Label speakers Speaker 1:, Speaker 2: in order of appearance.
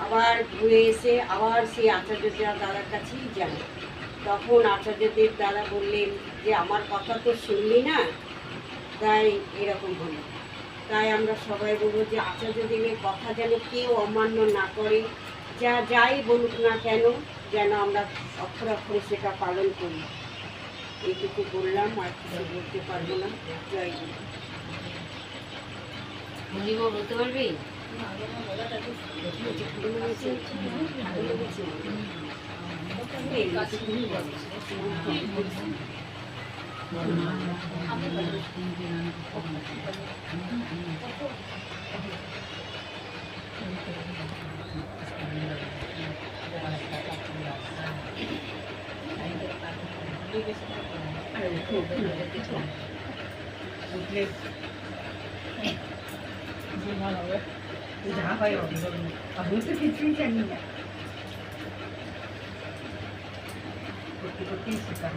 Speaker 1: আবার ঘুরে এসে আবার সেই আচার্যদেব দাদার কাছেই যান। তখন আচার্যদেব দাদা বললেন যে আমার কথা তো শুনলি না, তাই এরকম হলো। তাই আমরা সবাই বলবো যে আচার্যদেবের কথা যেন কেউ অমান্য না করে, যাই বলুক না কেন যেন আমরা অক্ষরে অক্ষরে সেটা পালন করি। এইটুকু বললাম, আর কিছু বলতে পারবো না। জয় গুরু।
Speaker 2: বলতে পারবি?
Speaker 3: যা হয় আমি তো কিছুই জানি না। করতে করতেই শেখা।